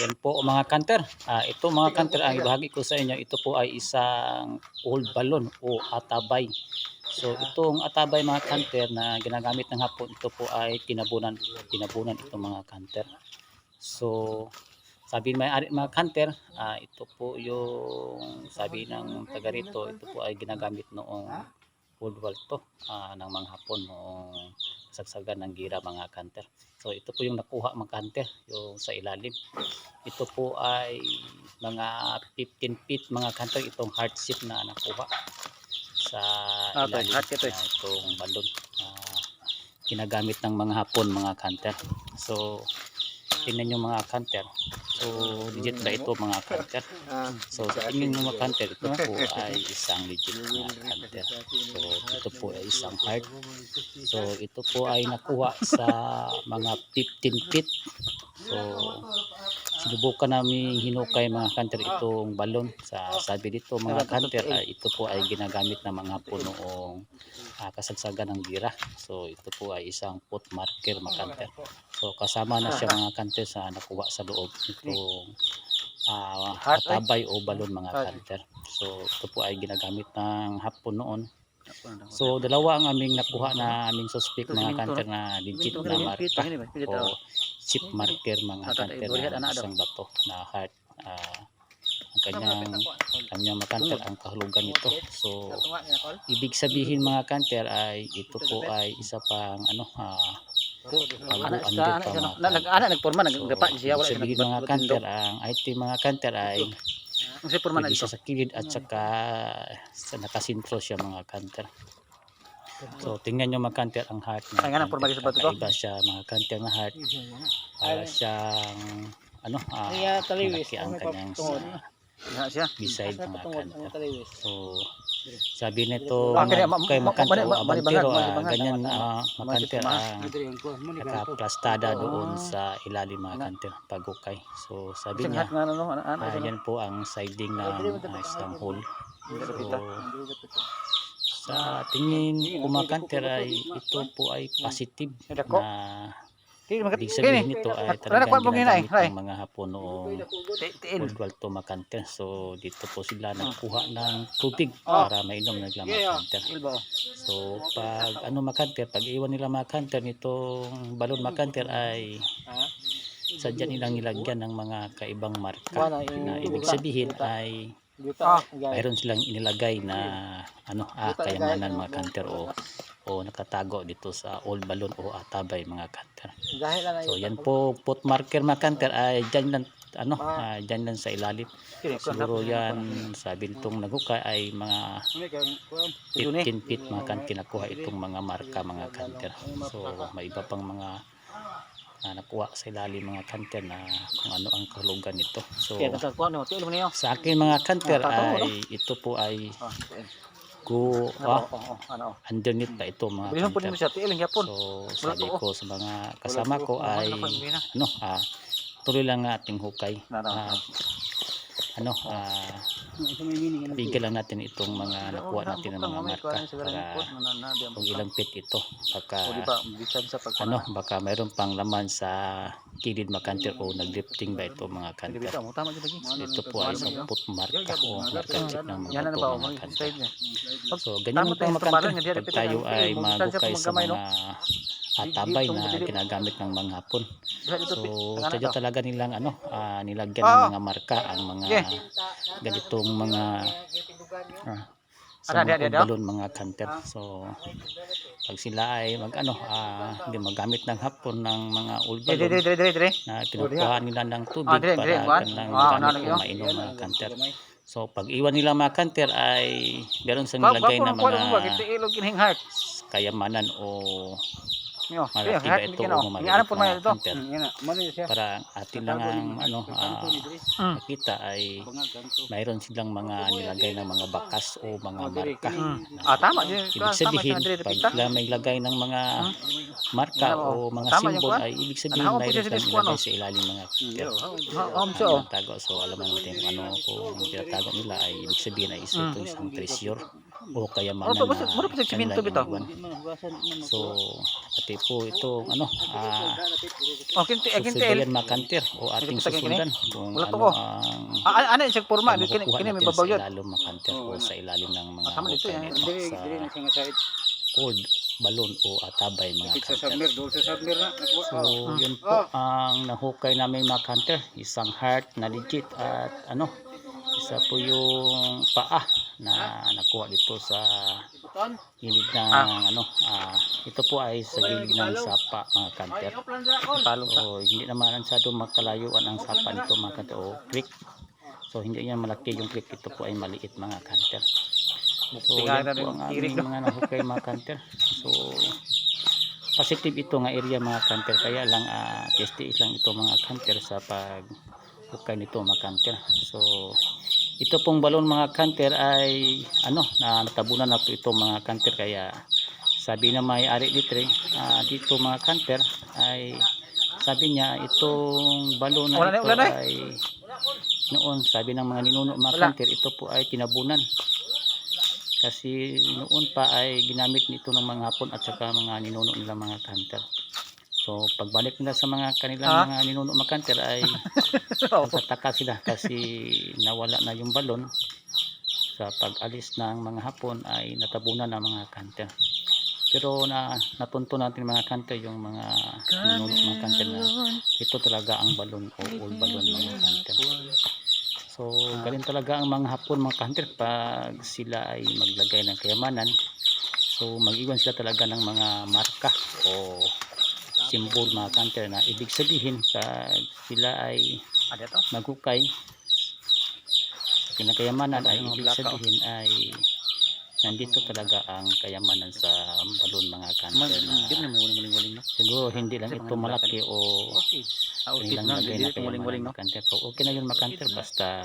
Yan po mga kanter. Ito mga kanter ay bahagi ko sa inyo. Ito po ay isang old balloon o atabay. So itong atabay mga kanter na ginagamit ng hapon, ito po ay tinabunan itong mga kanter. So sabi ng may-ari mga kanter, ito po yung sabi ng taga rito, ito po ay ginagamit noong World War II ng mga Hapon noong kasagsagan ng gira mga kanter. So ito po yung nakuha mga kanter, yung sa ilalim. Ito po ay mga 15 feet mga kanter, itong heart shape na nakuha sa ilalim na itong balon ginagamit ng mga Hapon mga kanter. So tingnan nyo mga kanter. So legit ba ito mga kanter? So sa tingin nyo mga kanter, ito po ay isang legit mga kanter. So ito po ay isang heart. So ito po ay nakuha sa mga 15 feet. So sinubukan namin hinukay mga kanter itong balon. Sabi dito mga kanter, ito po ay ginagamit ng mga Hapon noong kasagsagan ng gira. So ito po ay isang foot marker mga kanter. So kasama na siya mga kanter sa nakuha sa loob nitong atabay o balon mga kanter. So ito po ay ginagamit ng Hapon noon. So dalawa ang aming nakuha na aming suspect mga kanter na legit na marka o chip marker mga kanter na isang bato na heart. Kanyang makanter ang kahulugan nito. So ibig sabihin mga kanter ay ito po ay isa pang paguan dito mga kanter. So sabihin mga kanter, ang item mga kanter ay isa sa kilid at saka sa nakasintro siya mga kanter. So tingnan nyo mga kanter ang heart na kakaiba siya mga kanter na heart. Siyang malaki ang kanyang beside mga kanter. So sabi nito kay makanter o abantero, ganyan makanter ang nakaplastada doon sa ilalim mga kanter pagukay. So sabi niya yan po ang siding ng isang hole. So sa tingin ko mga kanter ay ito po ay positive na ibig sabihin nito ay talagang ginagamit ng mga Hapon noong World War II mga kanter. So dito po sila nagkuha ng tubig para mainom na nila mga kanter. So pag mga kanter, pag iwan nila mga kanter nitong balon mga kanter ay sadya nilang nilagyan ng mga kaibang marka na ibig sabihin ay mayroon silang inilagay na kayamanan mga kanter o nakatago dito sa old balon o atabay mga kanter. So yan po foot marker mga kanter ay dyan lang sa ilalim. Siguro yan sabi nitong naghukay ay mga 15 feet mga kanter nakuha itong mga marka mga kanter. So may iba pang mga nakuha sa ilalim mga kanter na kung ano ang kahulugan nito. So sa akin mga kanter ay ito po ay underneath pa ito mga kanter. So sabi ko sa mga kasama ko ay tuloy lang nating hukay. Bigyan lang natin itong mga nakuha natin ng mga marka para kung ilang feet ito baka mayroon pang laman sa kilid mga kanter o naglifting ba ito mga kanter. So ito po ay isang foot marka o marka chip ng mga ito mga kanter. So ganyan po mga kanter pag tayo ay magukay sa mga atabay na ginagamit ng mga Hapon. So sadya talaga nilang nilagyan ng mga marka ang mga ganitong mga sa mga balon mga kanter. So pag sila ay magamit ng Hapon ng mga old balon na kinukuha nila ng tubig para kanilang gamit o mainom mga kanter. So pag iwan nila mga kanter ay meron sa nilagay na mga kayamanan o malaki ba ito o maliit mga kanter para atin lang ang makita ay mayroon silang mga nilagay na mga bakas o mga marka. Ibig sabihin pag sila may lagay ng mga marka o mga simbol ay ibig sabihin mayroon silang nilagay sa ilalim mga kanter. So alam natin kung kung tinatago nila ay ibig sabihin ay isang treasure o kayamanan Mura na pa sa simento bitaw. kanilang so ati po itong Oh, kinti susubayan mga kanter o ating Ito, kini? susundan kung Wala to ano ko. ang Ano yung forma? Kini makukuha may natin babaw sa yun. ilalim mga kanter o sa ilalim ng mga Tama dito hukay yan. nito sa cold balon o atabay mga kanter. So yun po ang nahukay namin mga kanter, isang heart na legit at isa po yung paa na nakuha dito sa gilid ng ito po ay sa gilid ng sapa mga kanter. So hindi naman masyado makalayuan ang sapa nito mga kanter o creek. So hindi yan malaki yung creek, ito po ay maliit mga kanter. So yan po ang aming mga nahukay mga kanter. So positive ito nga area mga kanter, kaya lang tiis-tiis lang ito mga kanter sa paghukay nito mga kanter. So ito pong balon mga kanter ay natabunan na po ito mga kanter, kaya sabi na may-ari dito mga kanter ay sabi niya itong balon na ito ay noon, sabi ng mga ninuno mga kanter, ito po ay tinabunan kasi noon pa ay ginamit nito ng mga hapon at saka mga ninuno nila mga kanter. So pagbalik nila sa mga kanilang mga ninuno mga kanter ay nagtataka sila kasi nawala na yung balon. Sa pag-alis ng mga hapon ay natabunan ng mga kanter. Pero natunto natin mga kanter, yung mga ninuno mga kanter, na ito talaga ang balon o old balon mga kanter. So galing talaga ang mga hapon mga kanter pag sila ay maglagay ng kayamanan. So mag-iwan sila talaga ng mga marka o simbol mga kanter, na ibig sabihin pag sila ay maghukay kinakayamanan ay ibig sabihin ay nandito talaga ang kayamanan sa balon mga kanter. Siguro hindi lang ito malaki o ilang lagay na kayamanan mga kanter. So okay na yun mga kanter, basta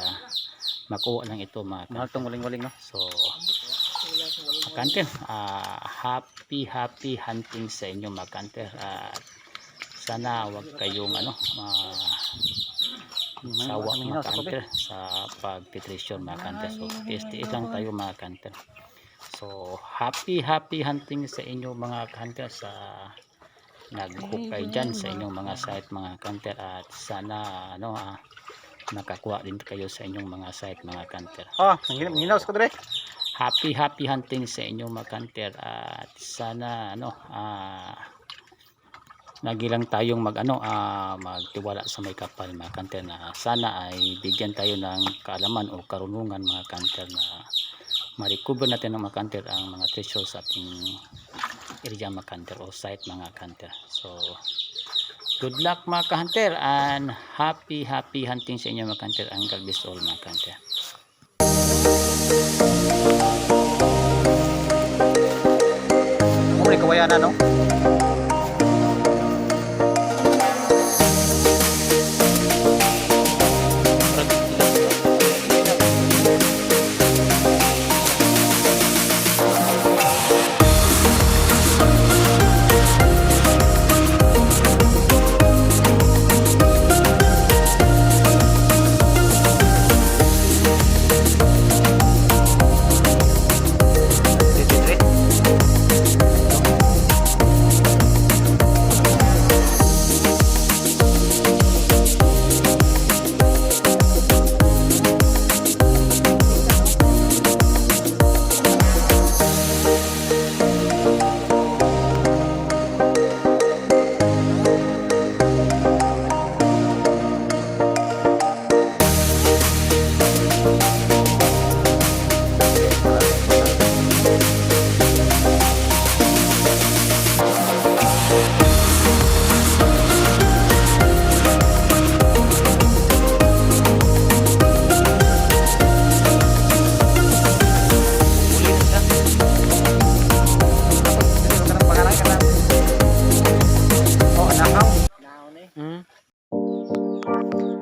makuha lang ito mga kanter. So mga kanter, happy hunting sa inyo mga kanter, at sana wag kayong sawa mga kanter sa pagtitresyon mga kanter. So tiis-tiis lang tayo mga kanter. So happy hunting sa inyo mga kanter, sa naghukay dyan sa inyong mga site mga kanter, at sana nakakuha din kayo sa inyong mga site mga kanter. Happy hunting sa inyong mga kanter, at sana nagilang tayong magtiwala sa may kapal mga kanter, na sana ay bigyan tayo ng kaalaman o karunungan mga kanter, na ma-recover natin ng mga kanter ang mga treasure sa ating area mga kanter o site mga kanter. So good luck mga kanter, and happy hunting sa inyo mga kanter, ang God bless all mga kanter. May kawayanan no?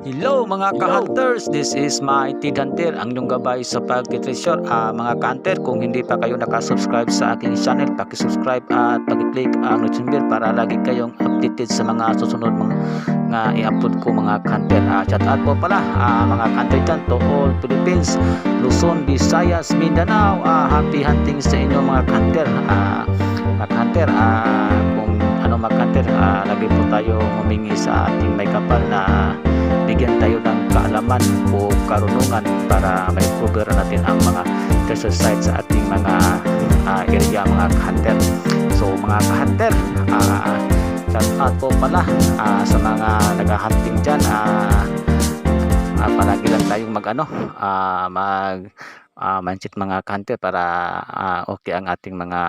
Hello mga ka-hunters, this is my Tid Hunter, ang inyong gabay sa pagtitreasure. Mga ka-hunter, kung hindi pa kayo nakasubscribe sa aking channel, pakisubscribe at pakiclick ang notification bell para lagi kayong updated sa mga susunod mga mga i-upload ko mga kanter. Shout out po pala mga kanter dyan to all Philippines, Luzon, Visayas, Mindanao. Happy hunting sa inyo mga kanter. Mga kanter, kung ano mga kanter, lagi po tayo humingi sa ating may kapal na bigyan tayo ng kaalaman o karunungan para may cover natin ang mga treasure sites sa ating mga area mga hunter. So mga hunter, shout out po pala sa mga nag-hunting dyan. Palagi lang tayong mag mindset mga hunter para okay ang ating mga